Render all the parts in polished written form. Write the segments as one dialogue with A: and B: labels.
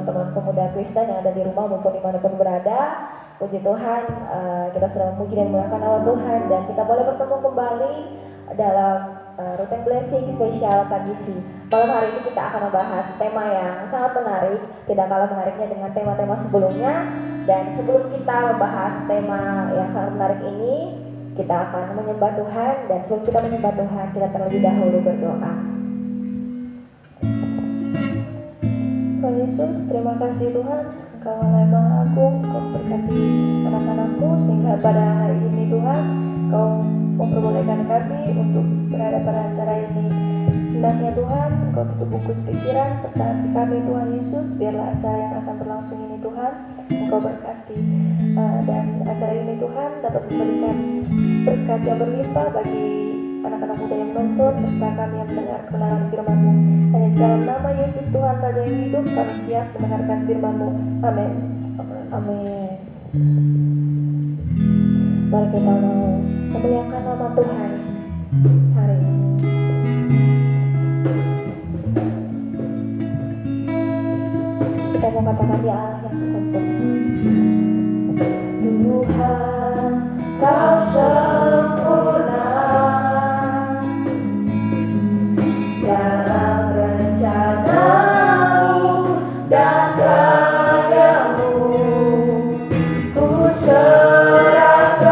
A: teman-teman pemuda Kristen yang ada di rumah maupun dimanapun berada. Puji Tuhan, kita sudah memuji dan memuliakan nama Tuhan, dan kita boleh bertemu kembali dalam Routine Blessing spesial KGC. Malam hari ini kita akan membahas tema yang sangat menarik, tidak kalah menariknya dengan tema-tema sebelumnya. Dan sebelum kita membahas tema yang sangat menarik ini, kita akan menyembah Tuhan. Dan sebelum kita menyembah Tuhan, kita terlebih dahulu berdoa. Tuhan Yesus, terima kasih Tuhan, Engkau Allah Maha Agung, Engkau berkati anak-anakmu sehingga pada hari ini Tuhan, Engkau memperbolehkan kami untuk berada pada acara ini. Hendaknya Tuhan, Engkau tutup bungkus pikiran serta hati kami Tuhan Yesus, biarlah acara yang akan berlangsung ini Tuhan, Engkau berkati, dan acara ini Tuhan dapat memberikan berkat yang berlimpah bagi anak-anak muda yang menonton serta kami yang mendengar kebenaran firman-Mu. Hanya di dalam nama Yesus Tuhan Raja yang hidup, kami siap mendengarkan firman-Mu. Amin. Amin. Mari kita mau memuliakan nama Tuhan hari ini. Kita mau katakan dia Allah yang sempurna. Tuhan, Kau sempurna dalam rencana-Mu dan karya-Mu. Ku serahkan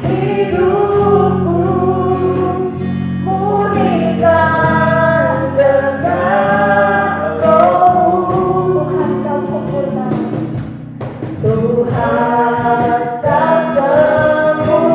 A: hidupku, murnikan dengan Roh-Mu. Tuhan, Kau sempurna. Tuhan, Kau sempurna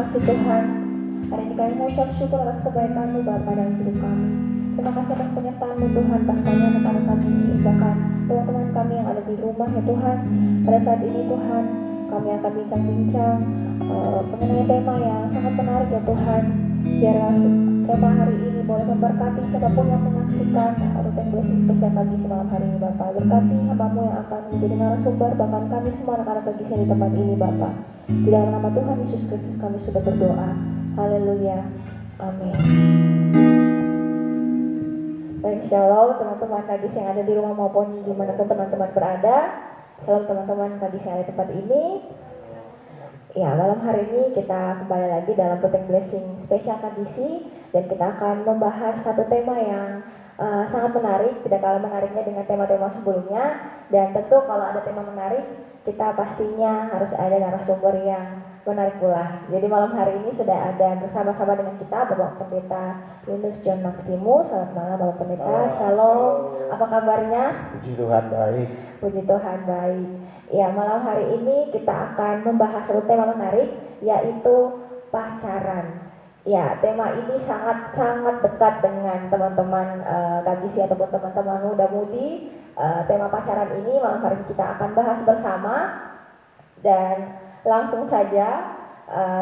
A: kasih Tuhan. Hari ini kami mengucap syukur atas kebaikan-Mu Bapa dalam hidup kami. Terima kasih atas penyertaan-Mu Tuhan, pastinya anak-anak kami, bahkan teman-teman kami yang ada di rumah ya Tuhan. Pada saat ini Tuhan, kami akan bincang-bincang mengenai tema yang sangat menarik ya Tuhan. Biarlah tema hari ini boleh memberkati siapapun yang menyaksikan Rutin Blessing spesial pagi semalam hari ini Bapak. Berkati hamba-Mu yang akan menjadi narasumber, bahkan kami semua anak-anak pagi di tempat ini Bapak. Di dalam nama Tuhan Yesus Kristus kami sudah berdoa. Haleluya. Amin. Baik, shalom teman-teman kadis yang ada di rumah maupun dimanapun teman-teman berada. Shalom teman-teman kadis yang ada di tempat ini. Ya, malam hari ini kita kembali lagi dalam Rutin Blessing spesial kadisi, dan kita akan membahas satu tema yang sangat menarik, tidak kalah menariknya dengan tema-tema sebelumnya. Dan tentu kalau ada tema menarik, kita pastinya harus ada narasumber yang menarik pula. Jadi malam hari ini sudah ada bersama-sama dengan kita Bapak Pendeta Yunus John Maximus. Selamat malam Bapak Pendeta. Shalom. Apa kabarnya?
B: Puji Tuhan baik.
A: Puji Tuhan baik. Ya, malam hari ini kita akan membahas satu tema menarik, yaitu pacaran. Ya, tema ini sangat dekat dengan teman-teman KGC ataupun teman-teman muda-mudi. Tema pacaran ini malam hari ini kita akan bahas bersama. Dan langsung saja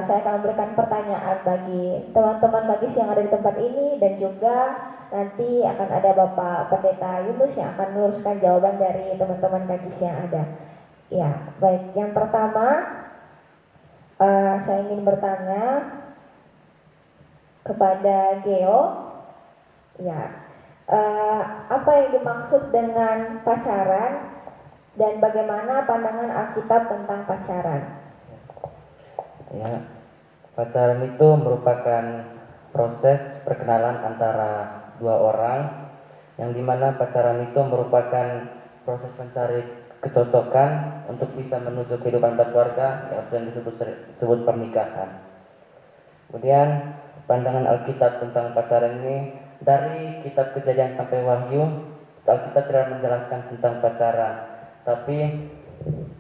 A: saya akan memberikan pertanyaan bagi teman-teman KGC yang ada di tempat ini, dan juga nanti akan ada Bapak Pendeta Yunus yang akan meluruskan jawaban dari teman-teman KGC yang ada. Ya, baik. Yang pertama, saya ingin bertanya kepada Geo. Ya, apa yang dimaksud dengan pacaran dan bagaimana pandangan Alkitab tentang pacaran?
C: Ya, pacaran itu merupakan proses perkenalan antara dua orang, yang dimana pacaran itu merupakan proses mencari kecocokan untuk bisa menuju kehidupan berkeluarga yang disebut pernikahan. Kemudian pandangan Alkitab tentang pacaran ini, dari kitab Kejadian sampai Wahyu, Alkitab tidak menjelaskan tentang pacaran. Tapi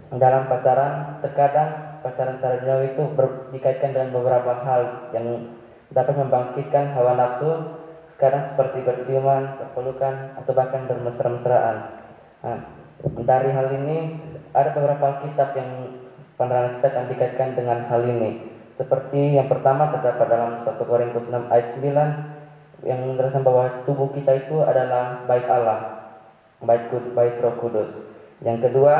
C: dalam pacaran, terkadang pacaran secara duniawi itu dikaitkan dengan beberapa hal yang dapat membangkitkan hawa nafsu, sekarang seperti berciuman, berpelukan, atau bahkan bermesra-mesraan. Nah, dari hal ini ada beberapa kitab yang pandangan kita akan dikaitkan dengan hal ini. Seperti yang pertama terdapat dalam 1 Korintus 6 ayat 9 yang menjelaskan bahwa tubuh kita itu adalah bait Allah, bait Roh Kudus. Yang kedua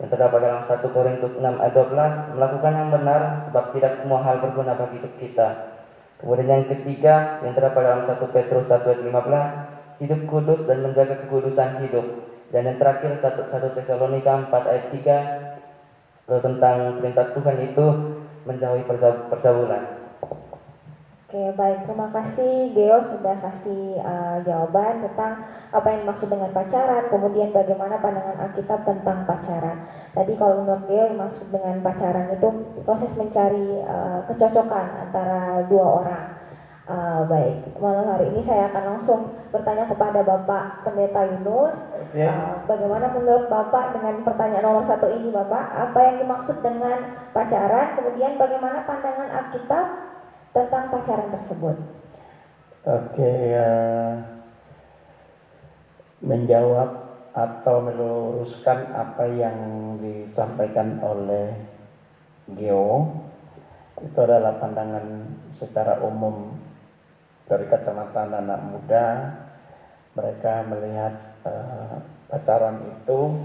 C: yang terdapat dalam 1 Korintus 6 ayat 12, melakukan yang benar sebab tidak semua hal berguna bagi hidup kita. Kemudian yang ketiga yang terdapat dalam 1 Petrus 1 ayat 15, hidup kudus dan menjaga kekudusan hidup. Dan yang terakhir 1 Tesalonika 4 ayat 3 tentang perintah Tuhan itu menjauhi pergaulan.
A: Oke, baik, terima kasih Geo sudah kasih jawaban tentang apa yang dimaksud dengan pacaran, kemudian bagaimana pandangan Alkitab tentang pacaran. Tadi kalau menurut Geo yang maksud dengan pacaran itu proses mencari kecocokan antara dua orang. Baik, malam hari ini saya akan langsung bertanya kepada Bapak Pendeta Yunus. Bagaimana menurut Bapak dengan pertanyaan nomor 1 ini Bapak? Apa yang dimaksud dengan pacaran? Kemudian bagaimana pandangan Alkitab tentang pacaran tersebut?
B: Oke, menjawab atau meluruskan apa yang disampaikan oleh Geo, itu adalah pandangan secara umum dari kacamata anak muda. Mereka melihat pacaran itu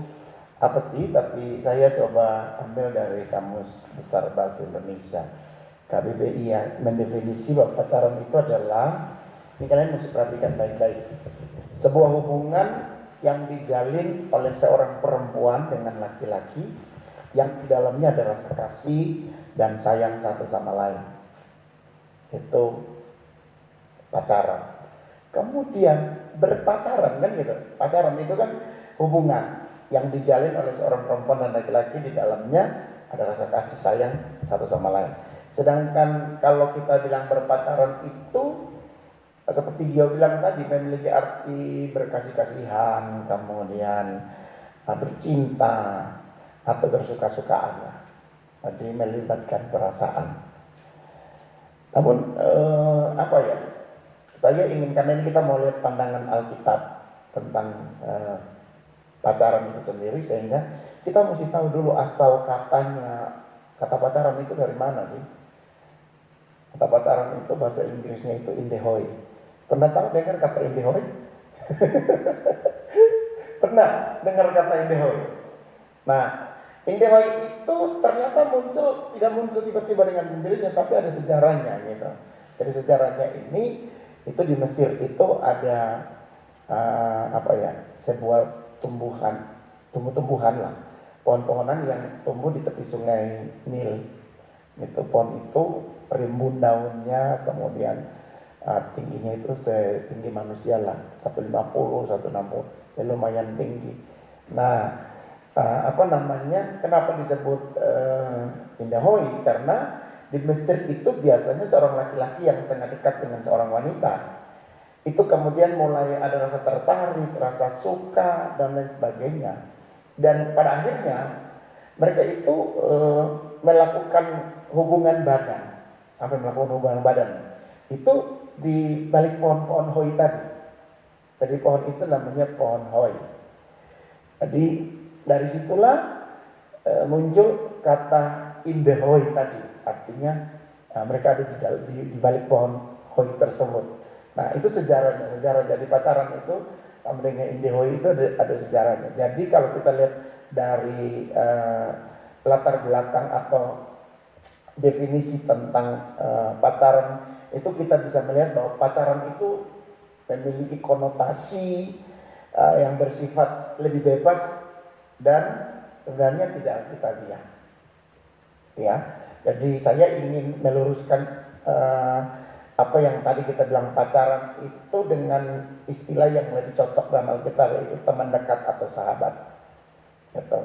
B: apa sih, tapi saya coba ambil dari Kamus Besar Bahasa Indonesia KBBI yang mendefinisi bahwa pacaran itu adalah, ini kalian mesti perhatikan baik-baik, sebuah hubungan yang dijalin oleh seorang perempuan dengan laki-laki yang di dalamnya ada rasa kasih dan sayang satu sama lain. Itu pacaran. Kemudian berpacaran kan gitu. Pacaran itu kan hubungan yang dijalin oleh seorang perempuan dan laki-laki, di dalamnya ada rasa kasih sayang satu sama lain. Sedangkan kalau kita bilang berpacaran itu seperti dia bilang tadi, memiliki arti berkasih-kasihan, kemudian bercinta atau bersuka-sukaan. Jadi melibatkan perasaan. Namun apa ya? Saya ingin, karena ini kita mau lihat pandangan Alkitab tentang pacaran itu sendiri, sehingga kita mesti tahu dulu asal katanya. Kata pacaran itu dari mana sih? Kata pacaran itu bahasa Inggrisnya itu indehoi. Pernah tahu dengar kata indehoi? Pernah dengar kata indehoi? Nah, indehoi itu ternyata tidak muncul tiba-tiba dengan sendirinya, tapi ada sejarahnya gitu. Jadi sejarahnya ini itu di Mesir itu ada sebuah tumbuh-tumbuhan lah, pohon-pohonan yang tumbuh di tepi sungai Nil. Itu pohon itu rimbun daunnya, kemudian tingginya itu setinggi manusia lah, 150, 160, ya lumayan tinggi. Nah, kenapa disebut indahoi? Karena di Mesir itu biasanya seorang laki-laki yang tengah dekat dengan seorang wanita, itu kemudian mulai ada rasa tertarik, rasa suka, dan lain sebagainya. Dan pada akhirnya mereka itu melakukan hubungan badan, sampai melakukan hubungan badan. Itu di balik pohon-pohon hoi tadi. Jadi pohon itu namanya pohon hoi. Jadi dari situlah muncul kata indehoi tadi, artinya mereka ada di balik pohon hoi tersebut. Nah itu sejarahnya, sejarah jadi pacaran itu sama dengan indehoi itu ada sejarahnya. Jadi kalau kita lihat dari latar belakang atau definisi tentang pacaran itu, kita bisa melihat bahwa pacaran itu memiliki konotasi yang bersifat lebih bebas dan sebenarnya tidak alkitabiah. Ya, jadi saya ingin meluruskan apa yang tadi kita bilang pacaran itu dengan istilah yang lebih cocok dalam Alkitab, yaitu teman dekat atau sahabat. Gitu.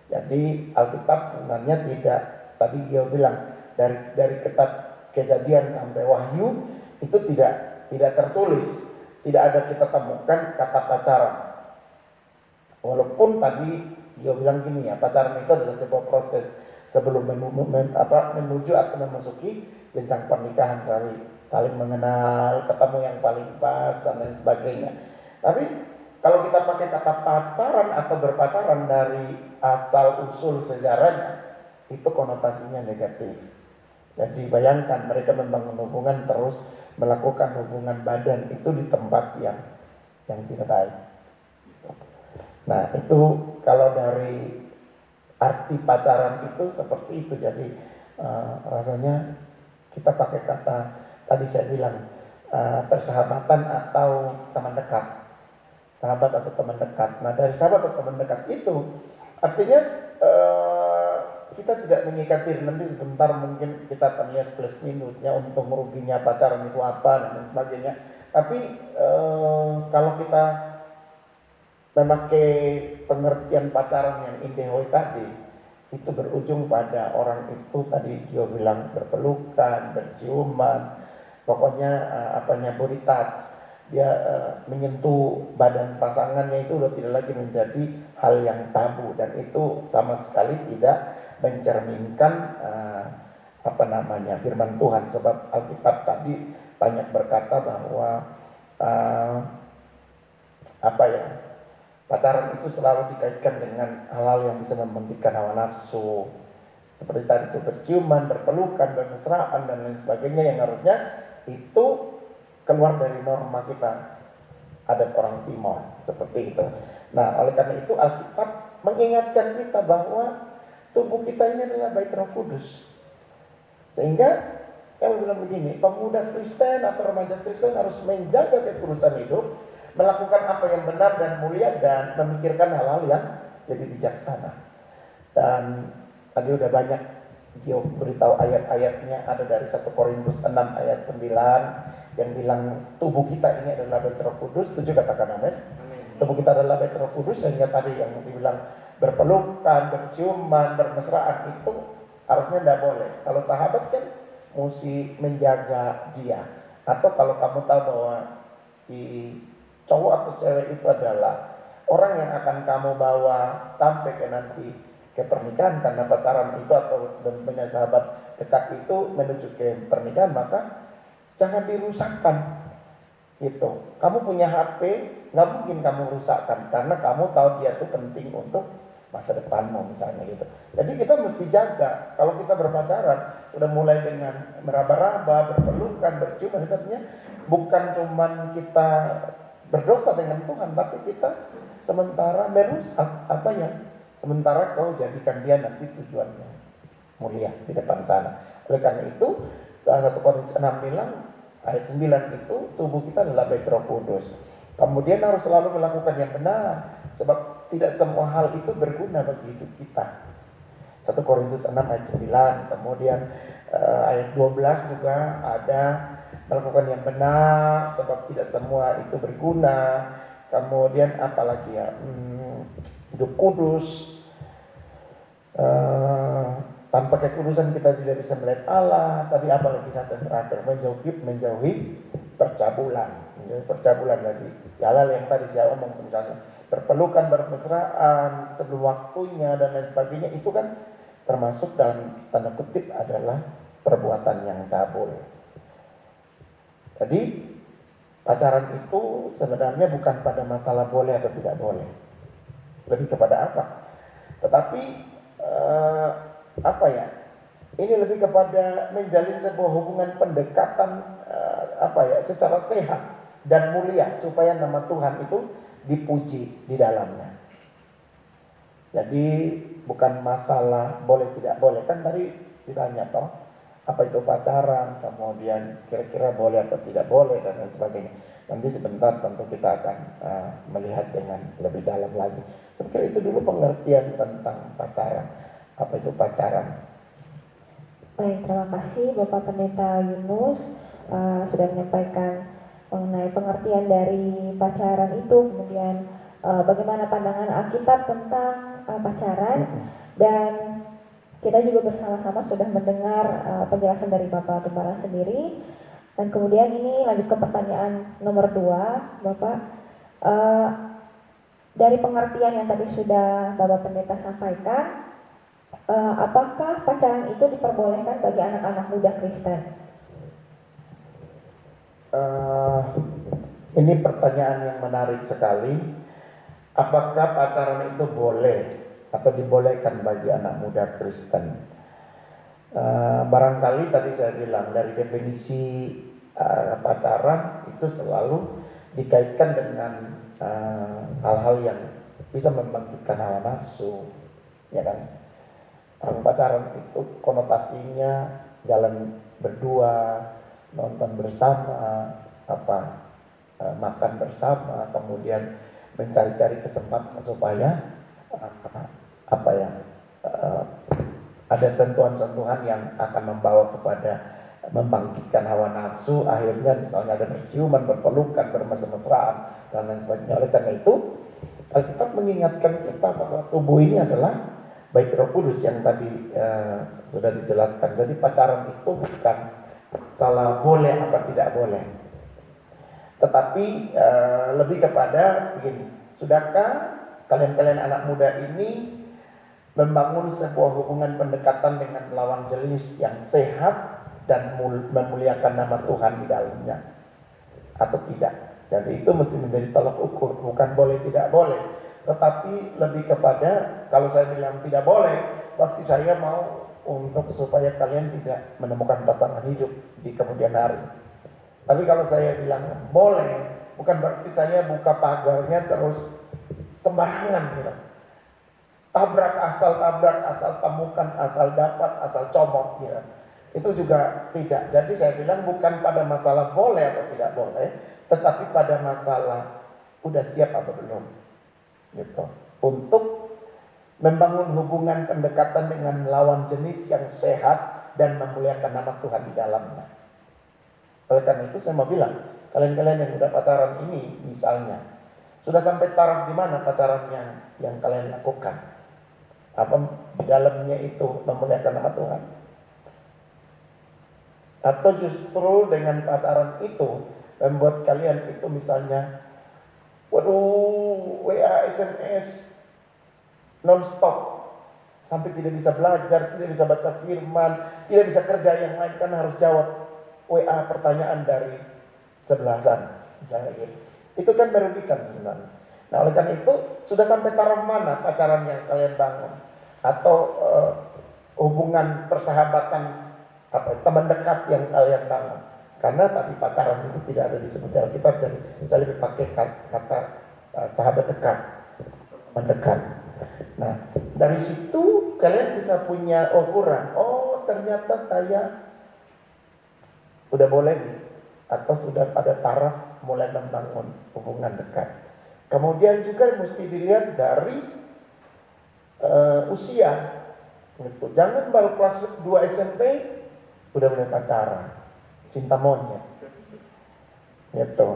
B: Jadi Alkitab sebenarnya tidak, tadi dia bilang dari kitab Kejadian sampai Wahyu itu tidak tertulis, tidak ada kita temukan kata pacaran. Walaupun tadi dia bilang gini ya, pacaran itu adalah sebuah proses sebelum menuju atau memasuki jenjang pernikahan, dari saling mengenal, ketemu yang paling pas dan lain sebagainya. Tapi kalau kita pakai kata pacaran atau berpacaran dari asal usul sejarahnya, itu konotasinya negatif. Jadi bayangkan mereka membangun hubungan, terus melakukan hubungan badan itu di tempat yang tidak baik. Nah itu kalau dari arti pacaran itu seperti itu. Jadi rasanya kita pakai kata tadi saya bilang persahabatan atau teman dekat, sahabat atau teman dekat. Nah dari sahabat atau teman dekat itu artinya kita tidak mengingkati, nanti sebentar mungkin kita akan lihat plus minusnya, untung ruginya pacaran itu apa dan lain sebagainya. Tapi kalau kita memakai pengertian pacaran yang indehoi tadi, itu berujung pada orang itu tadi dia bilang berpelukan, berciuman, pokoknya body touch. Dia menyentuh badan pasangannya itu udah tidak lagi menjadi hal yang tabu, dan itu sama sekali tidak mencerminkan firman Tuhan. Sebab Alkitab tadi banyak berkata bahwa pacaran itu selalu dikaitkan dengan hal-hal yang bisa membangkitkan hawa nafsu, seperti tadi itu berciuman, berpelukan, bermesraan dan lain sebagainya, yang harusnya itu keluar dari norma kita adat orang Timur seperti itu. Nah oleh karena itu Alkitab mengingatkan kita bahwa tubuh kita ini adalah bait Roh Kudus. Sehingga kami bilang begini, pemuda Kristen atau remaja Kristen harus menjaga kekudusan hidup, melakukan apa yang benar dan mulia, dan memikirkan hal-hal yang lebih bijaksana. Dan tadi udah banyak dia beritahu ayat-ayatnya, ada dari 1 Korintus 6 ayat 9 yang bilang tubuh kita ini adalah bait Roh Kudus. Setuju katakan amin? Tubuh kita adalah bait Roh Kudus, sehingga tadi yang dibilang berpelukan, berciuman, bermesraan itu harusnya tidak boleh. Kalau sahabat kan mesti menjaga dia. Atau kalau kamu tahu bahwa si cowok atau cewek itu adalah orang yang akan kamu bawa sampai ke nanti ke pernikahan, karena pacaran itu atau punya sahabat dekat itu menuju ke pernikahan, maka jangan dirusakkan. Gitu. Kamu punya HP, nggak mungkin kamu rusakkan karena kamu tahu dia tuh penting untuk masa depanmu misalnya gitu. Jadi kita mesti jaga. Kalau kita berpacaran sudah mulai dengan meraba-raba, berpelukan, berciuman, itu artinya bukan cuman kita berdosa dengan Tuhan, tapi kita sementara merusak apa yang sementara kau jadikan dia nanti tujuannya mulia di depan sana. Oleh karena itu 1 Korintus 6 bilang ayat 9 itu tubuh kita adalah bait Roh Kudus. Kemudian harus selalu melakukan yang benar sebab tidak semua hal itu berguna bagi hidup kita. 1 Korintus 6 ayat 9. Kemudian ayat 12 juga ada melakukan yang benar sebab tidak semua itu berguna. Kemudian apalagi ya, hidup kudus, tanpa kekudusan kita tidak bisa melihat Allah. Tadi apalagi satu yang terakhir, menjauhi percabulan. Percabulan tadi, hal-hal yang tadi saya omong, misalnya berpelukan, bermesraan sebelum waktunya dan lain sebagainya, itu kan termasuk dalam tanda kutip adalah perbuatan yang cabul. Jadi pacaran itu sebenarnya bukan pada masalah boleh atau tidak boleh, lebih kepada apa. Tetapi apa ya? Ini lebih kepada menjalin sebuah hubungan pendekatan secara sehat dan mulia supaya nama Tuhan itu dipuji di dalamnya. Jadi bukan masalah boleh tidak boleh, kan tadi ditanya toh apa itu pacaran, kemudian kira-kira boleh atau tidak boleh dan lain sebagainya. Nanti sebentar tentu kita akan melihat dengan lebih dalam lagi. Saya pikir itu dulu pengertian tentang pacaran. Apa itu pacaran?
A: Baik, terima kasih Bapak Pendeta Yunus sudah menyampaikan mengenai pengertian dari pacaran itu, kemudian bagaimana pandangan Alkitab tentang pacaran, dan kita juga bersama-sama sudah mendengar penjelasan dari Bapak Gembala sendiri. Dan kemudian ini lanjut ke pertanyaan nomor 2, Bapak. Dari pengertian yang tadi sudah Bapak Pendeta sampaikan, apakah pacaran itu diperbolehkan bagi anak-anak muda Kristen?
B: Ini pertanyaan yang menarik sekali. Apakah pacaran itu boleh atau dibolehkan bagi anak muda Kristen? Barangkali tadi saya bilang dari definisi pacaran itu selalu dikaitkan dengan hal-hal yang bisa membangkitkan hawa nafsu, ya kan? Orang pacaran itu konotasinya jalan berdua, nonton bersama, makan bersama, kemudian mencari-cari kesempatan supaya ada sentuhan-sentuhan yang akan membawa kepada membangkitkan hawa nafsu, akhirnya misalnya ada berciuman, berpelukan, bermesra-mesraan dan lain sebagainya. Oleh karena itu Alkitab mengingatkan kita bahwa tubuh ini adalah bait Roh Kudus yang tadi sudah dijelaskan. Jadi pacaran itu bukan salah boleh apa tidak boleh, tetapi lebih kepada begini, sudahkah kalian anak muda ini membangun sebuah hubungan pendekatan dengan lawan jenis yang sehat dan memuliakan nama Tuhan di dalamnya atau tidak? Jadi itu mesti menjadi tolak ukur, bukan boleh tidak boleh, tetapi lebih kepada kalau saya bilang tidak boleh, berarti saya mau untuk supaya kalian tidak menemukan pasangan hidup di kemudian hari. Tapi kalau saya bilang boleh, bukan berarti saya buka pagarnya terus sembarangan gitu. Tabrak, asal temukan, asal dapat, asal comot gitu. Itu juga tidak. Jadi saya bilang bukan pada masalah boleh atau tidak boleh, tetapi pada masalah udah siap atau belum gitu. Untuk membangun hubungan pendekatan dengan lawan jenis yang sehat dan memuliakan nama Tuhan di dalamnya. Oleh karena itu saya mau bilang, kalian yang udah pacaran ini misalnya, sudah sampai taraf di mana pacaran yang kalian lakukan? Apa di dalamnya itu memuliakan nama Tuhan? Atau justru dengan pacaran itu membuat kalian itu misalnya, waduh, WA, SMS non-stop sampai tidak bisa belajar, tidak bisa baca firman, tidak bisa kerja yang lain kan harus jawab WA pertanyaan dari sebelah sana, misalnya gitu. Itu kan merugikan sebenarnya. Nah, oleh karena itu sudah sampai taraf mana pacaran yang kalian bangun atau hubungan persahabatan teman dekat yang kalian bangun? Karena tadi pacaran itu tidak ada disebut dalam kitab, jadi saya lebih pakai kata sahabat dekat, teman dekat. Nah, dari situ kalian bisa punya ukuran. Oh, ternyata saya udah boleh nih, atau sudah pada taraf mulai membangun hubungan dekat. Kemudian juga mesti dilihat dari usia. Gitu. Jangan baru kelas 2 SMP udah mulai pacaran, cinta monyet. Gitu.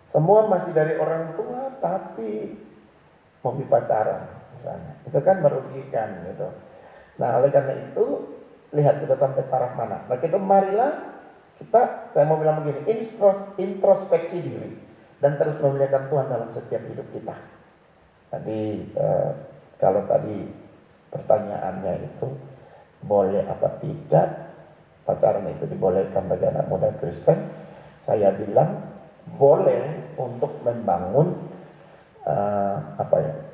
B: Semua masih dari orang tua tapi mau pacaran, misalnya. Itu kan merugikan gitu. Nah, oleh karena itu lihat sudah sampai taraf mana. Nah, kita marilah saya mau bilang begini, introspeksi diri dan terus memuliakan Tuhan dalam setiap hidup kita. Tadi kalau tadi pertanyaannya itu boleh apa tidak pacaran itu dibolehkan bagi anak muda Kristen, saya bilang boleh untuk membangun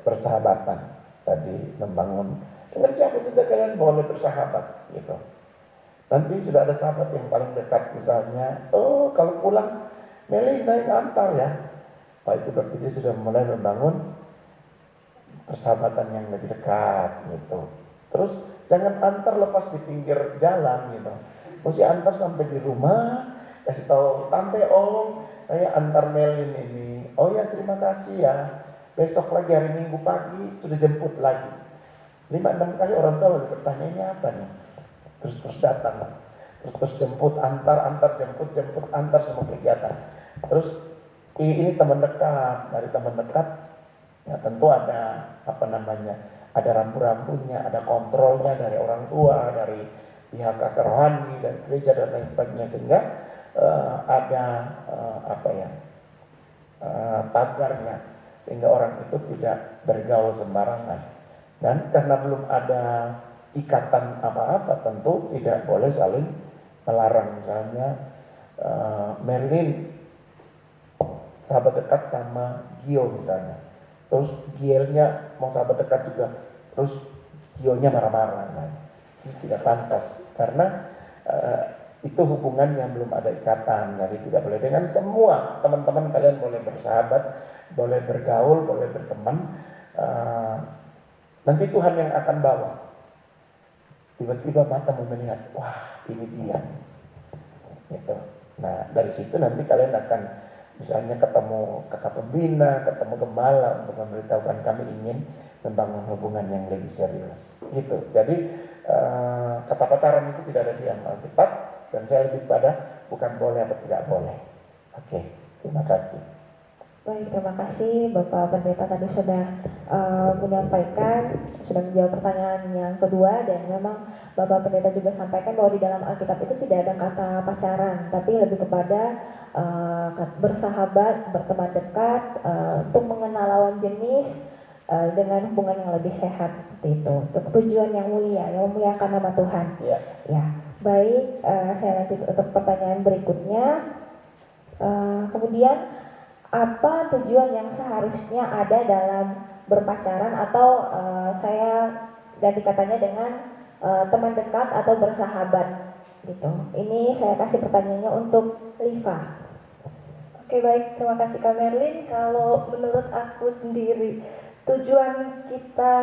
B: persahabatan. Tadi membangun dengan siapa saja kalian boleh bersahabat gitu. Nanti sudah ada sahabat yang paling dekat misalnya, oh kalau pulang Meli saya ngantar ya. Itu berarti dia sudah mulai membangun persahabatan yang lebih dekat gitu. Terus jangan antar lepas di pinggir jalan gitu. Mesti antar sampai di rumah, kasih tahu tante om saya antar Melin ini. Oh ya terima kasih ya. Besok lagi hari Minggu pagi sudah jemput lagi. 5-6 kali orang tua bertanya ini apa nih? Terus datang, terus jemput, antar, jemput, antar semua kegiatan. Terus ini teman dekat, dari teman dekat, ya tentu ada ada rambu-rambunya, ada kontrolnya dari orang tua, dari pihak kakak rohani dan gereja dan lain sebagainya, sehingga ada pagarnya, sehingga orang itu tidak bergaul sembarangan. Dan karena belum ada ikatan apa-apa, tentu tidak boleh saling melarang. Misalnya Merlin sahabat dekat sama Gio misalnya, terus Gielnya mau sahabat dekat juga, terus Gionya marah-marah. Nah, itu tidak pantas karena itu hubungan yang belum ada ikatan. Jadi tidak boleh. Dengan semua teman-teman kalian boleh bersahabat, boleh bergaul, boleh berteman. Nanti Tuhan yang akan bawa. Tiba-tiba matamu melihat, wah ini dia. Gitu. Nah dari situ nanti kalian akan misalnya ketemu kakak pembina, ketemu gembala untuk memberitahukan kami ingin membangun hubungan yang lebih serius. Gitu. Jadi kata pacaran itu tidak ada di Alkitab dan saya lebih pada bukan boleh atau tidak boleh. Oke, terima kasih.
A: Baik, terima kasih Bapak Pendeta tadi sudah menyampaikan, sudah menjawab pertanyaan yang kedua, dan memang Bapak Pendeta juga sampaikan bahwa di dalam Alkitab itu tidak ada kata pacaran, tapi lebih kepada bersahabat, berteman dekat, untuk mengenal lawan jenis dengan hubungan yang lebih sehat seperti itu, untuk tujuan yang mulia, yang memuliakan nama Tuhan.
B: Ya.
A: Ya, baik, saya lanjut untuk pertanyaan berikutnya. Kemudian apa tujuan yang seharusnya ada dalam berpacaran, atau saya ganti katanya dengan teman dekat atau bersahabat gitu. Ini saya kasih pertanyaannya untuk Liva. Oke, baik, terima kasih Kak Merlin. Kalau menurut aku sendiri, tujuan kita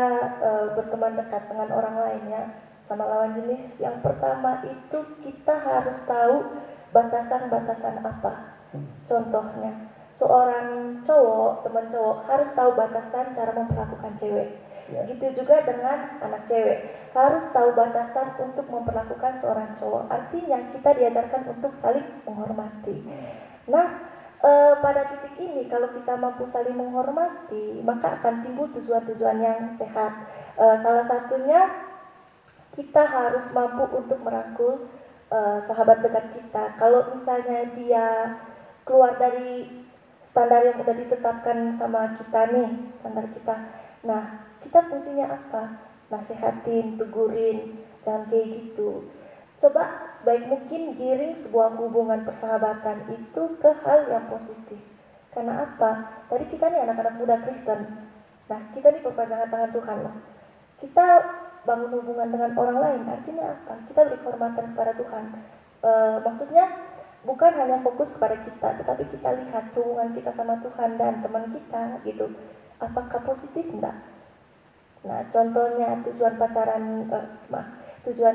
A: berteman dekat dengan orang lain ya, sama lawan jenis, yang pertama itu kita harus tahu batasan-batasan apa. Contohnya, seorang cowok, teman cowok harus tahu batasan cara memperlakukan cewek. Gitu juga dengan anak cewek, harus tahu batasan untuk memperlakukan seorang cowok. Artinya kita diajarkan untuk saling menghormati. Nah, pada titik ini kalau kita mampu saling menghormati, maka akan timbul tujuan-tujuan yang sehat. Salah satunya kita harus mampu untuk merangkul sahabat dekat kita. Kalau misalnya dia keluar dari standar yang udah ditetapkan sama kita nih, standar kita. Nah, kita fungsinya apa? Nasihatin, tegurin, jangan kayak gitu. coba sebaik mungkin giring sebuah hubungan persahabatan itu ke hal yang positif. Karena apa? Tadi kita nih anak-anak muda Kristen. Nah, kita nih perpanjangan tangan Tuhan loh. Kita bangun hubungan dengan orang lain, artinya apa? Kita beri kehormatan kepada Tuhan. Maksudnya bukan hanya fokus kepada kita, tetapi kita lihat hubungan kita sama Tuhan dan teman kita gitu. Apakah positif enggak? Nah, contohnya tujuan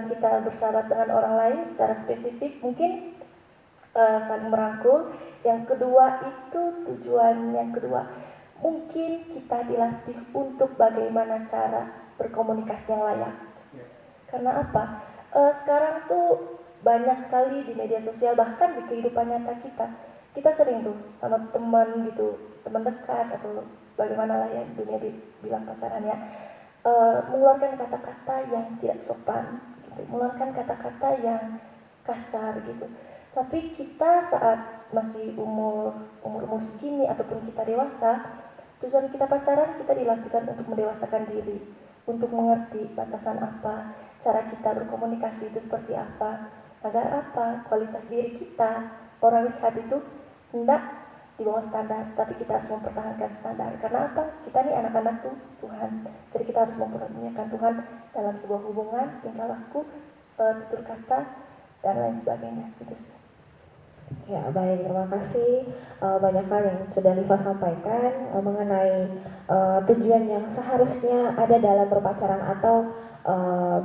A: kita bersahabat dengan orang lain secara spesifik mungkin saling merangkul. Yang kedua itu tujuan yang kedua mungkin kita dilatih untuk bagaimana cara berkomunikasi yang layak. Karena apa? Sekarang tuh banyak sekali di media sosial, bahkan di kehidupan nyata kita sering tuh sama teman gitu, teman dekat atau sebagaimana lah yang dunia bilang pacarannya, mengeluarkan kata-kata yang tidak sopan gitu, mengeluarkan kata-kata yang kasar gitu. Tapi kita saat masih umur segini ataupun kita dewasa, tujuan kita pacaran, kita dilatihkan untuk mendewasakan diri, untuk mengerti batasan apa, cara kita berkomunikasi itu seperti apa, agar apa, kualitas diri kita orang lihat itu hendak di bawah standar, tapi kita harus mempertahankan standar. Karena apa? Kita nih anak-anak Tuhan, jadi kita harus mempermuliakan Tuhan dalam sebuah hubungan, tingkah laku, tutur kata, dan lain sebagainya. Itu sih.
D: Ya, baik, terima kasih. Banyak hal yang sudah Liva sampaikan mengenai tujuan yang seharusnya ada dalam berpacaran atau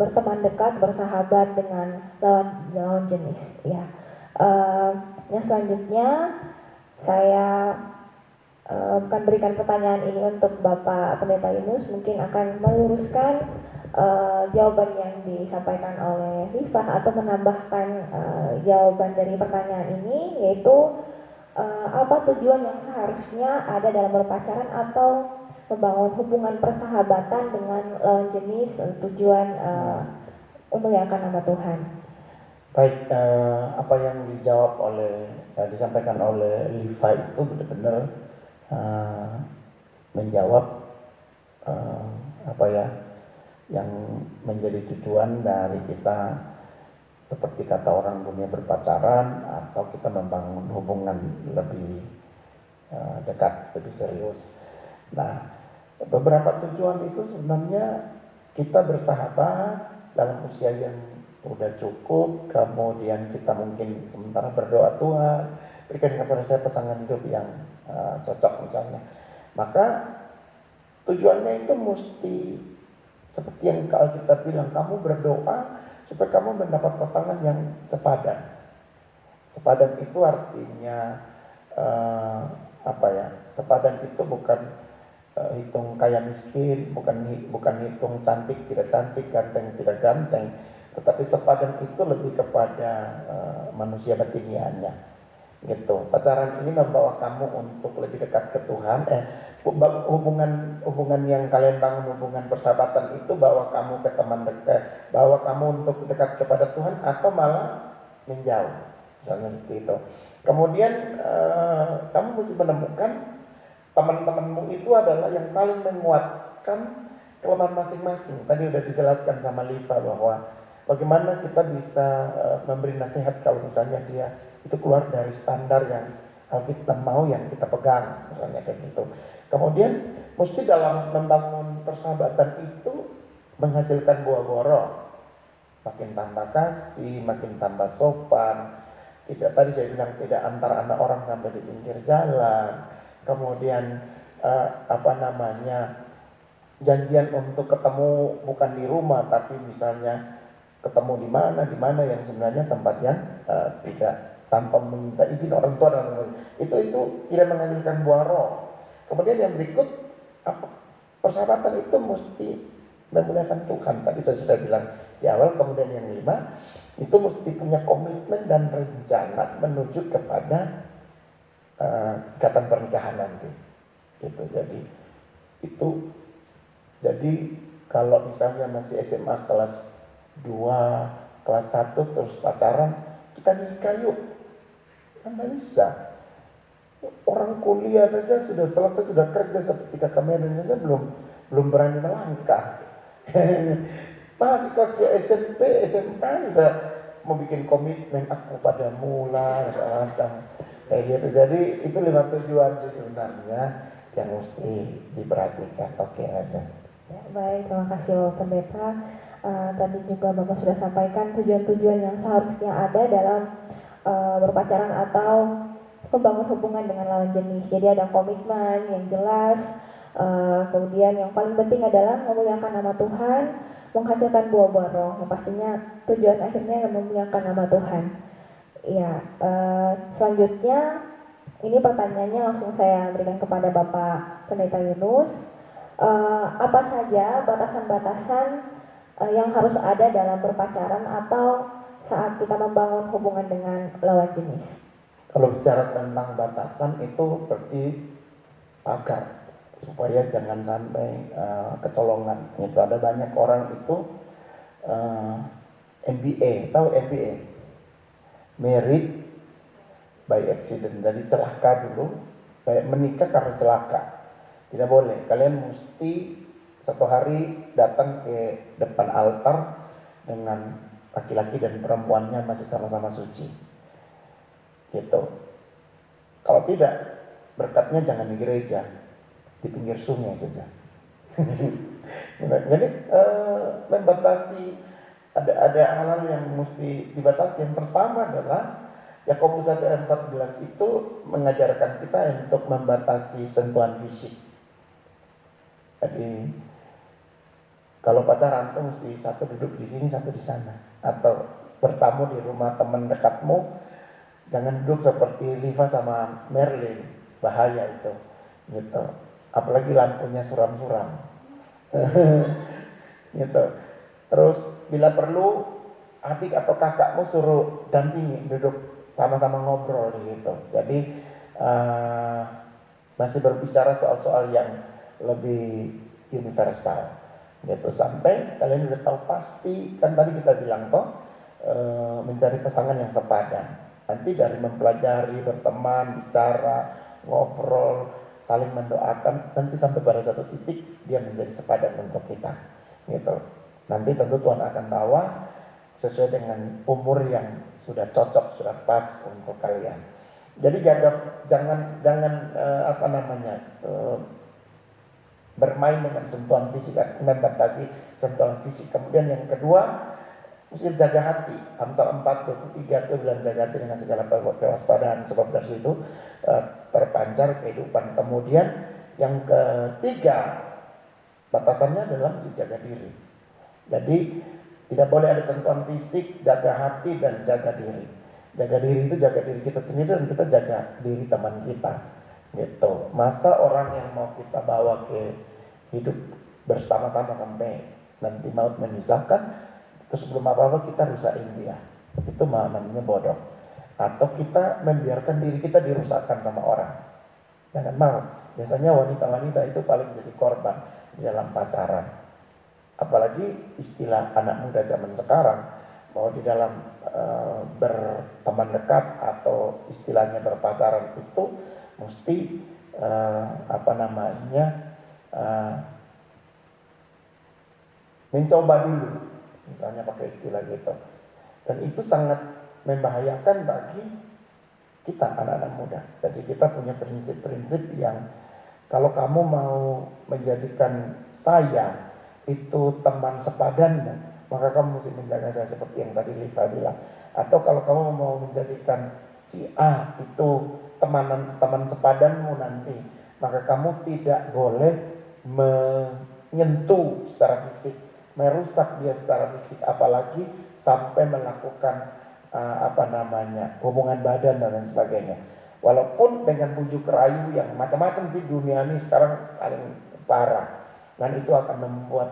D: berteman dekat, bersahabat dengan lawan jenis. Ya, yang selanjutnya saya akan berikan pertanyaan ini untuk Bapak Pendeta Yunus, mungkin akan meluruskan jawaban yang disampaikan oleh Liva atau menambahkan jawaban dari pertanyaan ini, yaitu apa tujuan yang seharusnya ada dalam berpacaran atau membangun hubungan persahabatan dengan lawan jenis, tujuan memuliakan nama Tuhan.
B: Baik, apa yang dijawab disampaikan oleh Liva itu benar-benar menjawab yang menjadi tujuan dari kita, seperti kata orang dunia, berpacaran atau kita membangun hubungan lebih dekat, lebih serius. Nah, beberapa tujuan itu sebenarnya kita bersahabat dalam usia yang udah cukup, kemudian kita mungkin sementara berdoa, Tuhan berikan kepada saya pasangan hidup yang cocok misalnya. Maka tujuannya itu mesti seperti yang kita bilang, kamu berdoa supaya kamu mendapat pasangan yang sepadan. Sepadan itu artinya sepadan itu bukan hitung kaya miskin, bukan hitung cantik tidak cantik, ganteng tidak ganteng, tetapi sepadan itu lebih kepada manusia batiniannya, gitu. Pacaran ini membawa kamu untuk lebih dekat ke Tuhan. Hubungan yang kalian bangun, hubungan persahabatan itu bawa kamu ke teman dekat, bawa kamu untuk dekat kepada Tuhan atau malah menjauh, misalnya seperti itu. Kemudian kamu mesti menemukan teman-temanmu itu adalah yang saling menguatkan kelemahan masing-masing. Tadi udah dijelaskan sama Liva bahwa bagaimana kita bisa memberi nasihat kalau misalnya dia itu keluar dari standar yang kita mau, yang kita pegang, misalnya kayak gitu. Kemudian mesti dalam membangun persahabatan itu menghasilkan buah borong. Makin tambah kasih, makin tambah sopan. Tidak, tadi saya bilang tidak antar anak orang sampai di pinggir jalan. Kemudian janjian untuk ketemu bukan di rumah, tapi misalnya ketemu di mana yang sebenarnya tempat yang tidak, tanpa meminta izin orang tua dan lain-lain. Itu tidak menghasilkan buah roh. Kemudian yang berikut, persahabatan itu mesti memuliakan Tuhan. Tadi saya sudah bilang di awal. Kemudian yang 5, itu mesti punya komitmen dan rencana menuju kepada ikatan pernikahan nanti. Jadi kalau misalnya masih SMA kelas 2, kelas 1 terus pacaran, kita nikah yuk. Kan gak bisa. Orang kuliah saja sudah selesai, sudah kerja seperti kakak Medan saja belum berani melangkah. Masih kelas 2 SMP, SMA mau bikin komitmen aku padamu lah macam kayak gitu. Jadi itu 5 tujuan sih sebenarnya yang mesti diperhatikan. Oke, ada.
D: Ya, baik, terima kasih Bapak Pendeta. Tadi juga Bapak sudah sampaikan tujuan-tujuan yang seharusnya ada dalam berpacaran atau membangun hubungan dengan lawan jenis. Jadi ada komitmen yang jelas, kemudian yang paling penting adalah memuliakan nama Tuhan, menghasilkan buah-buah roh. Yang pastinya tujuan akhirnya memuliakan nama Tuhan. Ya, selanjutnya ini pertanyaannya langsung saya berikan kepada Bapak Pendeta Yunus. Apa saja batasan-batasan yang harus ada dalam berpacaran atau saat kita membangun hubungan dengan lawan jenis?
B: Kalau bicara tentang batasan itu berarti pagar supaya jangan sampai kecolongan. Itu ada banyak orang itu MBA, tahu MBA? Married by accident. Jadi celaka dulu, kayak menikah karena celaka. Tidak boleh. Kalian mesti satu hari datang ke depan altar dengan laki-laki dan perempuannya masih sama-sama suci. Gitu. Kalau tidak, berkatnya jangan di gereja, di pinggir sungai saja. Jadi membatasi, ada hal-hal yang mesti dibatasi. Yang pertama adalah Yakobus 1:14 itu mengajarkan kita untuk membatasi sentuhan fisik. Jadi kalau pacaran tuh mesti satu duduk di sini, satu di sana, atau bertamu di rumah teman dekatmu, jangan duduk seperti Liva sama Merlin, bahaya itu, gitu. Apalagi lampunya suram-suram, gitu. Terus bila perlu adik atau kakakmu suruh dampingi, duduk sama-sama ngobrol di situ. Jadi masih berbicara soal-soal yang lebih universal, gitu. Sampai kalian udah tahu pasti, kan tadi kita bilang toh mencari pasangan yang sepadan. Nanti dari mempelajari, berteman, bicara, ngobrol, saling mendoakan, nanti sampai pada satu titik dia menjadi sepadan untuk kita, gitu. Nanti tentu Tuhan akan bawa sesuai dengan umur yang sudah cocok, sudah pas untuk kalian. Jadi jangan bermain dengan sentuhan fisik, membatasi sentuhan fisik. Kemudian yang kedua, mesti jaga hati. Amsal 4:23 itu bilang jaga hati dengan segala kewaspadaan, sebab dari situ terpancar kehidupan. Kemudian yang ketiga, batasannya adalah jaga diri. Jadi tidak boleh ada sentuhan fisik, jaga hati dan jaga diri. Jaga diri itu jaga diri kita sendiri dan kita jaga diri teman kita, gitu. Masa orang yang mau kita bawa ke hidup bersama-sama sampai nanti maut memisahkan, terus sebelum apa-apa kita rusakin dia, itu namanya bodoh. Atau kita membiarkan diri kita dirusakkan sama orang, jangan mau. Biasanya wanita-wanita itu paling jadi korban di dalam pacaran. Apalagi istilah anak muda zaman sekarang, bahwa di dalam berteman dekat atau istilahnya berpacaran itu mesti mencoba dulu, misalnya pakai istilah gitu. Dan itu sangat membahayakan bagi kita anak-anak muda. Jadi kita punya prinsip-prinsip yang kalau kamu mau menjadikan saya itu teman sepadanmu, maka kamu mesti menjaga saya seperti yang tadi Liva bilang. Atau kalau kamu mau menjadikan si A itu teman sepadanmu nanti, maka kamu tidak boleh menyentuh secara fisik, merusak dia secara fisik, apalagi sampai melakukan hubungan badan dan lain sebagainya. Walaupun dengan bujuk rayu yang macam-macam sih, dunia ini sekarang paling parah. Dan itu akan membuat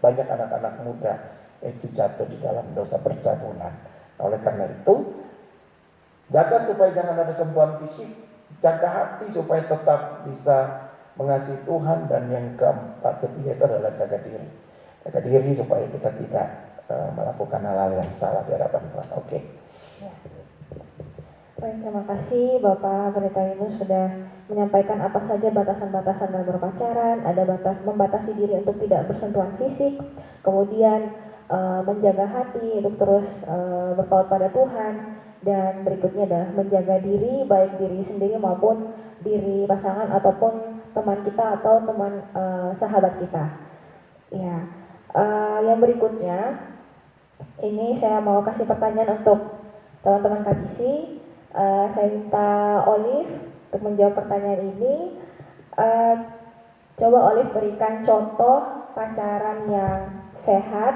B: banyak anak-anak muda itu jatuh di dalam dosa percabulan. Oleh karena itu, jaga supaya jangan ada sentuhan fisik, jaga hati supaya tetap bisa mengasihi Tuhan, dan yang keempat ketiga itu adalah jaga diri. Jaga diri supaya kita tidak melakukan hal-hal yang salah di hadapan Tuhan. Oke.
D: Ya. Baik, terima kasih Bapak Pendeta Yunus sudah menyampaikan apa saja batasan-batasan dalam berpacaran. Ada membatasi diri untuk tidak bersentuhan fisik, kemudian menjaga hati untuk terus berpaut pada Tuhan, dan berikutnya adalah menjaga diri, baik diri sendiri maupun diri pasangan ataupun teman kita atau teman sahabat kita. Ya, yang berikutnya ini saya mau kasih pertanyaan untuk teman-teman KBC. Saya minta Olive untuk menjawab pertanyaan ini. Coba Olive berikan contoh pacaran yang sehat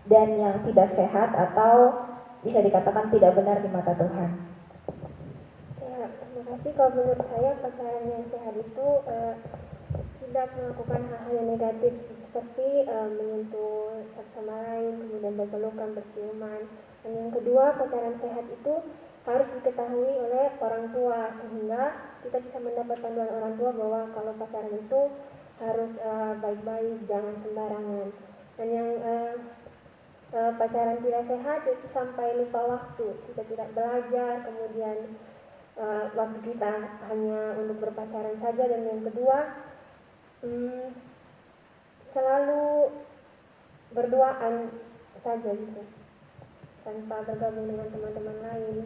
D: dan yang tidak sehat atau bisa dikatakan tidak benar di mata Tuhan.
E: Ya, terima kasih. Kalau menurut saya pacaran yang sehat itu tidak melakukan hal-hal yang negatif seperti menyentuh satu sama lain, kemudian berpelukan, berciuman. Dan yang kedua, pacaran sehat itu harus diketahui oleh orang tua sehingga kita bisa mendapat panduan orang tua bahwa kalau pacaran itu harus baik-baik, jangan sembarangan. Dan yang pacaran tidak sehat itu sampai lupa waktu, kita tidak belajar, kemudian waktu kita hanya untuk berpacaran saja. Dan yang kedua, selalu berduaan saja gitu, tanpa bergabung dengan teman-teman lain.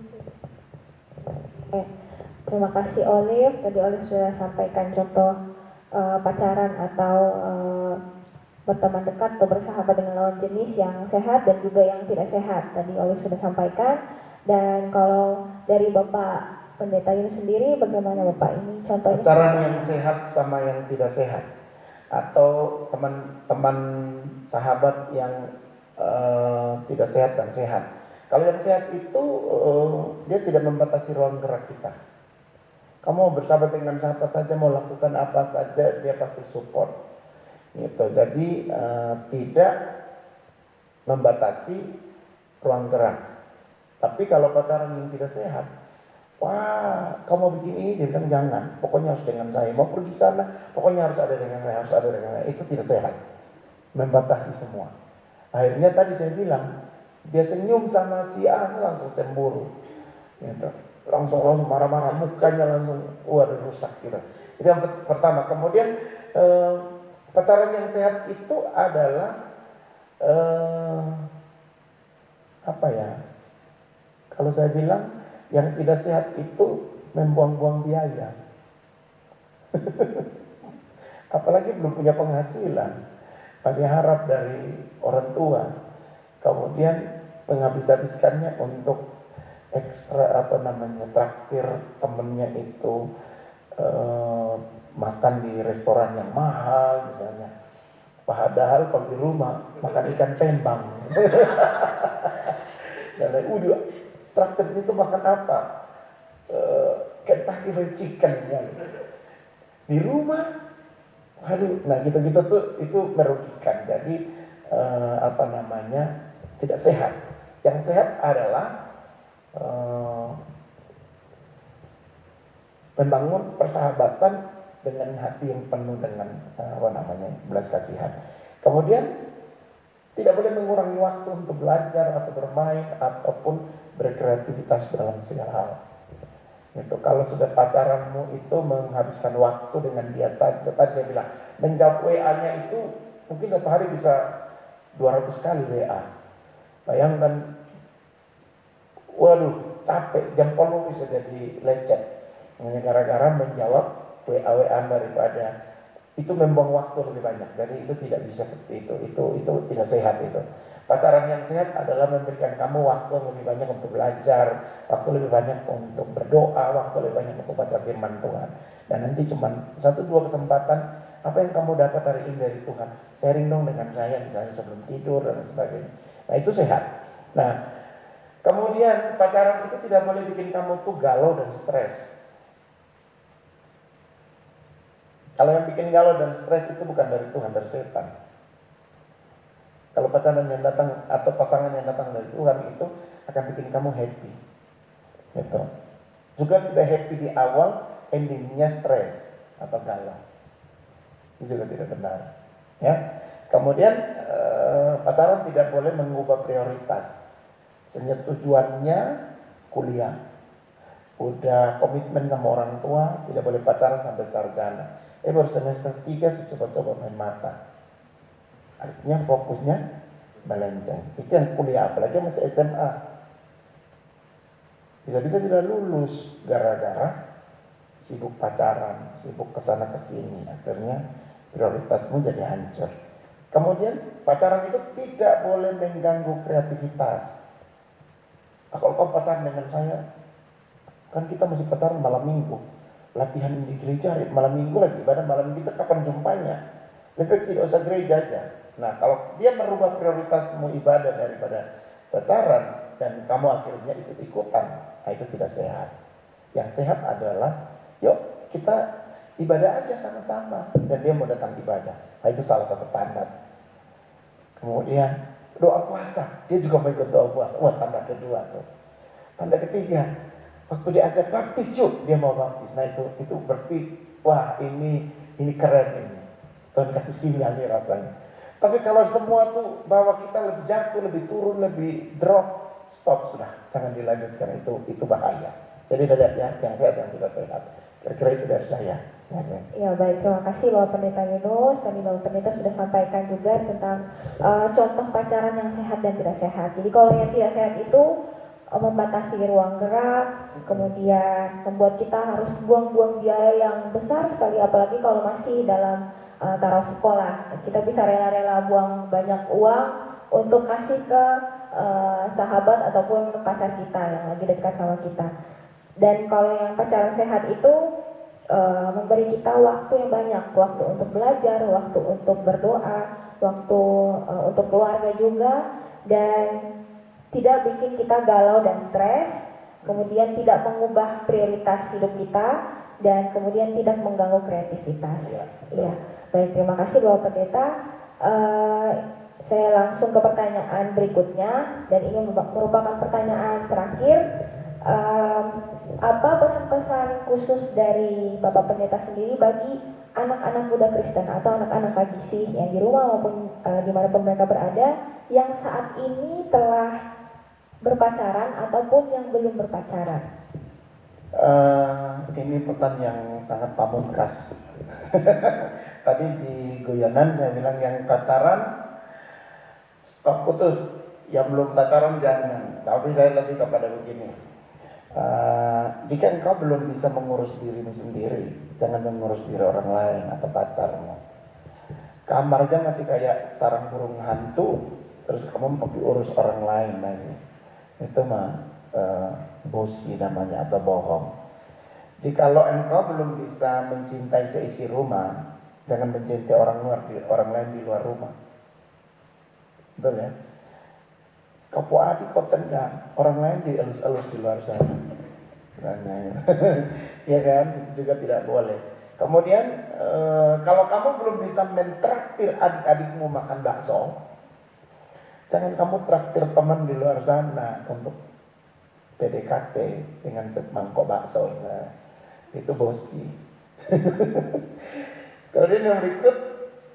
D: Terima kasih Olive. Tadi Olive sudah sampaikan contoh pacaran atau berteman dekat atau bersahabat dengan lawan jenis yang sehat dan juga yang tidak sehat. Tadi Olive sudah sampaikan. Dan kalau dari Bapak Pendeta Yunus sendiri, bagaimana Bapak ini contohnya?
B: Pacaran yang sehat sama yang tidak sehat, atau teman-teman sahabat yang tidak sehat dan sehat. Kalau yang sehat itu dia tidak membatasi ruang gerak kita. Kamu mau bersahabat dengan siapa saja, mau lakukan apa saja, dia pasti support. Gitu. Jadi tidak membatasi ruang gerak. Tapi kalau pacaran yang tidak sehat, wah, kamu mau bikin ini, dia bilang jangan. Pokoknya harus dengan saya. Mau pergi sana, pokoknya harus ada dengan saya, harus ada dengan saya. Itu tidak sehat. Membatasi semua. Akhirnya tadi saya bilang, dia senyum sama si A, langsung cemburu. Gitu. Langsung marah-marah, mukanya langsung rusak gitu. Itu yang pertama. Kemudian pacaran yang sehat itu adalah apa ya? Kalau saya bilang yang tidak sehat itu membuang-buang biaya. Apalagi belum punya penghasilan, masih harap dari orang tua. Kemudian menghabis-habiskannya untuk ekstra traktir temennya itu makan di restoran yang mahal misalnya. Padahal kalau di rumah makan ikan tembang. Dan udah traktir itu makan apa? Kentucky Fried Chicken ya. Di rumah, aduh, nah gitu-gitu tuh itu merugikan. Jadi tidak sehat. Yang sehat adalah membangun persahabatan dengan hati yang penuh dengan belas kasihan. Kemudian tidak boleh mengurangi waktu untuk belajar atau bermain ataupun berkreativitas dalam segala hal. Itu kalau sudah pacaranmu itu menghabiskan waktu dengan dia saja. Tadi saya bilang menjawab WA-nya itu mungkin satu hari bisa 200 kali WA. Bayangkan, waduh capek, jempolmu bisa jadi lecet. Hanya gara-gara menjawab WA daripada itu membuang waktu lebih banyak. Jadi itu tidak bisa seperti itu. Itu tidak sehat itu. Pacaran yang sehat adalah memberikan kamu waktu lebih banyak untuk belajar, waktu lebih banyak untuk berdoa, waktu lebih banyak untuk baca firman Tuhan. Dan nanti cuma 1-2 kesempatan, apa yang kamu dapat hari ini dari Tuhan, sharing dong dengan saya, misalnya sebelum tidur dan sebagainya. Nah itu sehat. Nah kemudian pacaran itu tidak boleh bikin kamu tuh galau dan stres. Kalau yang bikin galau dan stres itu bukan dari Tuhan, dari setan. Kalau pasangan yang datang atau pasangan yang datang dari Tuhan itu akan bikin kamu happy. Gitu. Juga tidak happy di awal, endingnya stres atau galau. Itu juga tidak benar. Ya. Kemudian pacaran tidak boleh mengubah prioritas. Misalnya tujuannya kuliah, udah komitmen sama orang tua, tidak boleh pacaran sampai sarjana. Baru semester 3 coba-coba main mata. Artinya fokusnya melenceng. Itu yang kuliah, apalagi yang masih SMA. Bisa-bisa tidak lulus gara-gara sibuk pacaran, sibuk kesana kesini. Akhirnya prioritasmu jadi hancur. Kemudian pacaran itu tidak boleh mengganggu kreativitas. Kalau kau pacaran dengan saya, kan kita mesti pacaran malam minggu, latihan di gereja malam minggu lagi, ibadah malam minggu, kita kapan jumpanya? Lebih baik tidak usah gereja aja. Nah, kalau dia merubah prioritasmu ibadah daripada pacaran dan kamu akhirnya ikut-ikutan, nah itu tidak sehat. Yang sehat adalah, yuk kita ibadah aja sama-sama, dan dia mau datang ibadah. Nah, itu salah satu tanda. Kemudian doa puasa, dia juga mau ikut doa puasa. Wah, tanda kedua tuh. Tanda ketiga, waktu diajak baptis, yuk dia mau baptis. Nah itu berarti, wah ini keren ini. Tuhan kasih sinyal nih rasanya. Tapi kalau semua tuh bahwa kita lebih jatuh, lebih turun, lebih drop, stop sudah, jangan dilanjutkan, itu bahaya. Jadi dari yang sehat, yang tidak sehat. Kira-kira itu dari saya.
D: Ya baik, terima kasih Bapak Pendeta Yunus. Tadi Bapak Pendeta sudah sampaikan juga tentang contoh pacaran yang sehat dan tidak sehat. Jadi kalau yang tidak sehat itu membatasi ruang gerak, kemudian membuat kita harus buang-buang biaya yang besar sekali, apalagi kalau masih dalam taraf sekolah. Kita bisa rela-rela buang banyak uang untuk kasih ke sahabat ataupun pacar kita yang lagi dekat sama kita. Dan kalau yang pacaran sehat itu memberi kita waktu yang banyak, waktu untuk belajar, waktu untuk berdoa, waktu untuk keluarga juga, dan tidak bikin kita galau dan stres, kemudian tidak mengubah prioritas hidup kita, dan kemudian tidak mengganggu kreativitas. Ya, baik, terima kasih Bapak Pendeta. Saya langsung ke pertanyaan berikutnya, dan ini merupakan pertanyaan terakhir. Apa pesan-pesan khusus dari Bapak Pendeta sendiri bagi anak-anak muda Kristen atau anak-anak KGC yang di rumah maupun dimanapun mereka berada, yang saat ini telah berpacaran ataupun yang belum berpacaran?
B: Ini pesan yang sangat pamungkas. Tadi di guyonan saya bilang yang pacaran stop, putus, yang belum pacaran jangan. Tapi saya lebih kepada begini. Jika engkau belum bisa mengurus dirimu sendiri, jangan mengurus diri orang lain atau pacarmu. Kamarnya masih kayak sarang burung hantu, terus kamu mau diurus orang lain lagi. Itu mah bosi namanya, atau bohong. Jikalau engkau belum bisa mencintai seisi rumah, jangan mencintai orang lain di luar rumah. Betul ya? Kau adik kau tendang, orang lain dielus-elus di luar sana. Ya kan, juga tidak boleh. Kemudian kalau kamu belum bisa mentraktir adik-adikmu makan bakso, jangan kamu traktir teman di luar sana untuk PDKT dengan semangkok bakso. Nah, itu bosi. Kemudian yang berikut,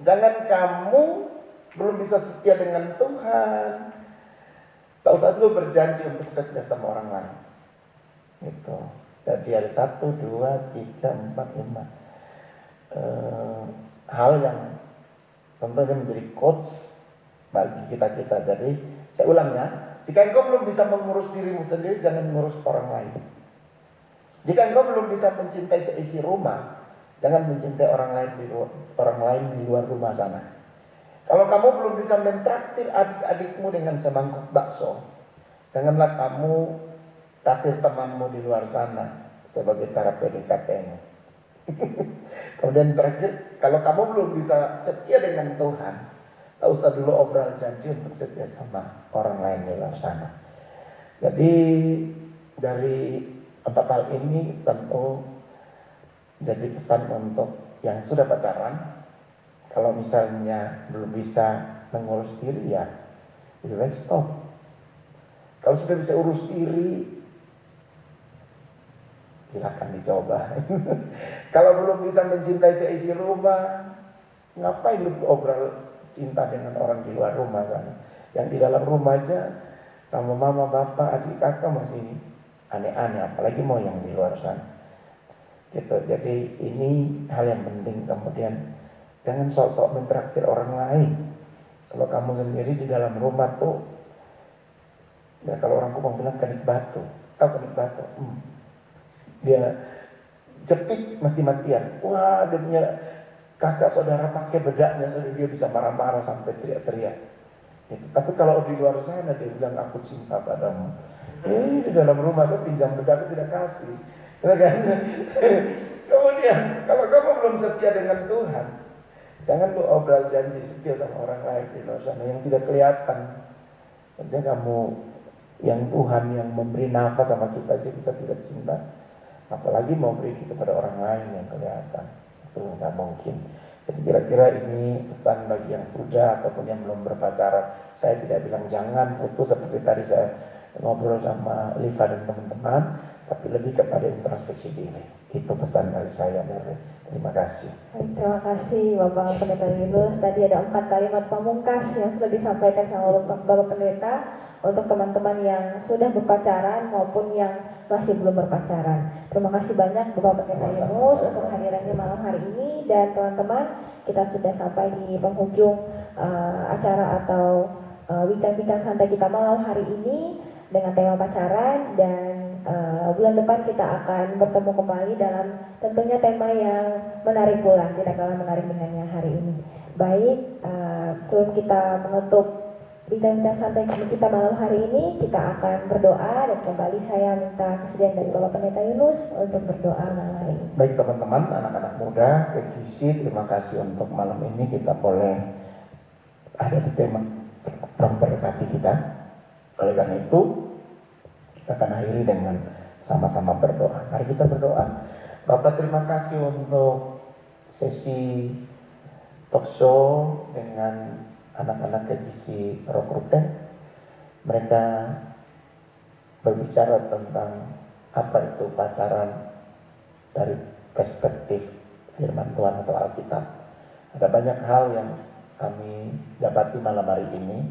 B: jangan kamu belum bisa setia dengan Tuhan, tak usah dulu berjanji untuk setia sama orang lain. Itu. Jadi ada 1, 2, 3, 4, 5 hal yang tentunya menjadi coach bagi kita. Jadi saya ulang ya, jika engkau belum bisa mengurus dirimu sendiri, jangan mengurus orang lain. Jika engkau belum bisa mencintai seisi rumah, jangan mencintai orang lain di luar rumah sana. Kalau kamu belum bisa mentraktir adik-adikmu dengan semangkuk bakso, janganlah kamu traktir temanmu di luar sana sebagai cara PDKT-mu. Kemudian terakhir, kalau kamu belum bisa setia dengan Tuhan, tak usah dulu obrol janji untuk setia sama orang lain di luar sana. Jadi dari 4 hal ini tentu jadi pesan untuk yang sudah pacaran. Kalau misalnya belum bisa mengurus diri, ya lebih baik stop. Kalau sudah bisa urus diri, silakan dicoba. Kalau belum bisa mencintai seisi rumah, ngapain lu obrol cinta dengan orang di luar rumah sana? Yang di dalam rumah aja sama mama, bapak, adik, kakak masih aneh-aneh, apalagi mau yang di luar sana. Gitu. Jadi ini hal yang penting. Kemudian jangan sok-sok mentraktir orang lain. Kalau kamu sendiri di dalam rumah tuh, ya kalau orang Kupang bilang kenik batu, tahu kenik batu? Dia jepit mati-matian. Wah, dia punya kakak saudara pakai bedaknya, jadi dia bisa marah-marah sampai teriak-teriak. Gitu. Tapi kalau di luar sana dia bilang aku cinta padamu. Di dalam rumah saya pinjam bedak tidak kasih. Ya kan? Kemudian kalau kamu belum setia dengan Tuhan, jangan lu obrol janji setia sama orang lain di luar sana yang tidak kelihatan. Saja kamu yang Tuhan yang memberi nafas sama kita aja kita tidak cinta, apalagi mau beri kepada orang lain yang kelihatan. Itu nggak mungkin. Jadi kira-kira ini pesan bagi yang sudah ataupun yang belum berpacaran. Saya tidak bilang jangan putus seperti tadi saya ngobrol sama Liva dan teman-teman, tapi lebih kepada introspeksi diri. Itu pesan dari saya, Mary. Terima kasih.
D: Terima kasih Bapak Pendeta Yunus. Tadi ada 4 kalimat pamungkas yang sudah disampaikan sama Bapak Pendeta untuk teman-teman yang sudah berpacaran maupun yang masih belum berpacaran. Terima kasih banyak Bapak Pendeta Yunus untuk hadirannya malam hari ini. Dan teman-teman, kita sudah sampai di penghujung acara atau bincang-bincang santai kita malam hari ini dengan tema pacaran. Dan bulan depan kita akan bertemu kembali dalam tentunya tema yang menarik pula, tidak kalah menarik dengan yang hari ini. Baik, sebelum kita menutup bincang-bincang santai kita malam hari ini, kita akan berdoa. Dan kembali saya minta kesediaan dari Bapak Pendeta Yunus untuk berdoa malam hari ini.
B: Baik teman-teman, anak-anak muda, PGC, terima kasih untuk malam ini kita boleh ada di tema memberkati kita. Oleh karena itu, kita akan akhiri dengan sama-sama berdoa. Mari kita berdoa. Bapak, terima kasih untuk sesi talk show dengan anak-anak edisi Rokruten. Mereka berbicara tentang apa itu pacaran dari perspektif firman Tuhan atau Alkitab. Ada banyak hal yang kami dapati malam hari ini,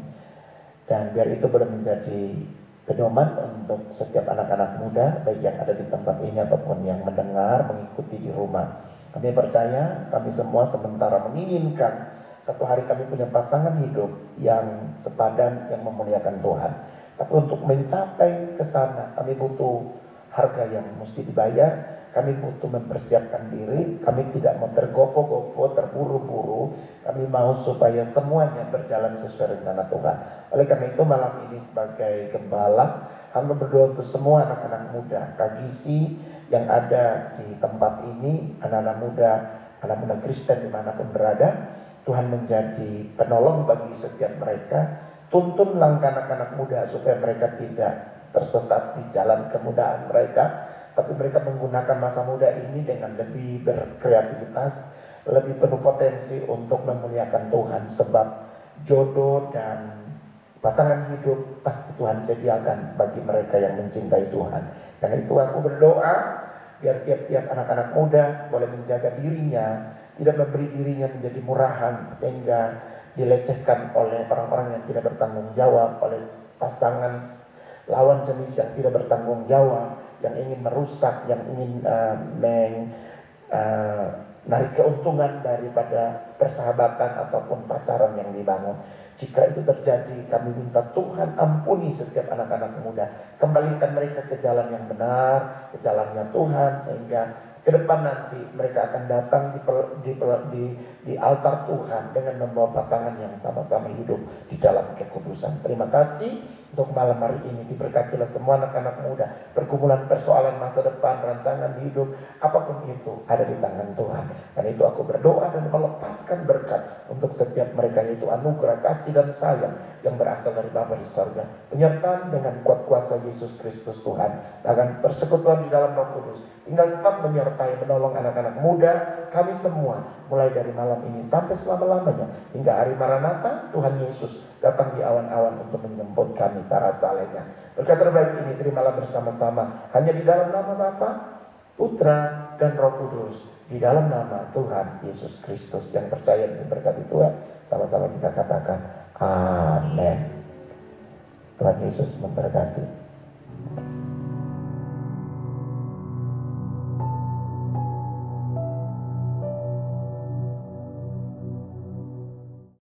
B: dan biar itu boleh menjadi pedoman untuk setiap anak-anak muda, baik yang ada di tempat ini ataupun yang mendengar, mengikuti di rumah. Kami percaya, kami semua sementara menginginkan satu hari kami punya pasangan hidup yang sepadan, yang memuliakan Tuhan. Tapi untuk mencapai ke sana, kami butuh harga yang mesti dibayar. Kami butuh mempersiapkan diri. Kami tidak mau tergopoh-gopoh, terburu-buru. Kami mau supaya semuanya berjalan sesuai rencana Tuhan. Oleh karena itu malam ini sebagai gembala, kami berdoa untuk semua anak-anak muda KGC yang ada di tempat ini, anak-anak muda Kristen dimanapun berada. Tuhan menjadi penolong bagi setiap mereka. Tuntun langkah anak-anak muda supaya mereka tidak tersesat di jalan kemudahan mereka, tapi mereka menggunakan masa muda ini dengan lebih berkreativitas, lebih penuh potensi untuk memuliakan Tuhan. Sebab jodoh dan pasangan hidup pasti Tuhan sediakan bagi mereka yang mencintai Tuhan. Karena itu aku berdoa biar tiap-tiap anak-anak muda boleh menjaga dirinya, tidak memberi dirinya menjadi murahan sehingga dilecehkan oleh orang-orang yang tidak bertanggung jawab, oleh pasangan lawan jenis yang tidak bertanggung jawab, yang ingin merusak, yang ingin menarik keuntungan daripada persahabatan ataupun pacaran yang dibangun. Jika itu terjadi, kami minta Tuhan ampuni setiap anak-anak muda, kembalikan mereka ke jalan yang benar, ke jalannya Tuhan, sehingga ke depan nanti mereka akan datang di altar Tuhan dengan membawa pasangan yang sama-sama hidup di dalam kekudusan. Terima kasih untuk malam hari ini. Diberkatilah semua anak-anak muda. Pergumulan persoalan masa depan, rancangan hidup, apapun itu ada di tangan Tuhan. Karena itu aku berdoa dan melepaskan berkat untuk setiap mereka, yaitu anugerah, kasih dan sayang yang berasal dari Bapa di sorga, penyertaan dengan kuat kuasa Yesus Kristus Tuhan, bahkan persekutuan di dalam Roh Kudus tinggal tetap menyertai, menolong anak-anak muda kami semua, mulai dari malam ini sampai selama-lamanya, hingga hari Maranatha Tuhan Yesus datang di awan-awan untuk menjemput kami para salehnya. Berkat terbaik ini terimalah bersama-sama hanya di dalam nama Bapa, Putra dan Roh Kudus, di dalam nama Tuhan Yesus Kristus. Yang percaya dan berkati Tuhan, sama-sama kita katakan amin. Tuhan Yesus memberkati.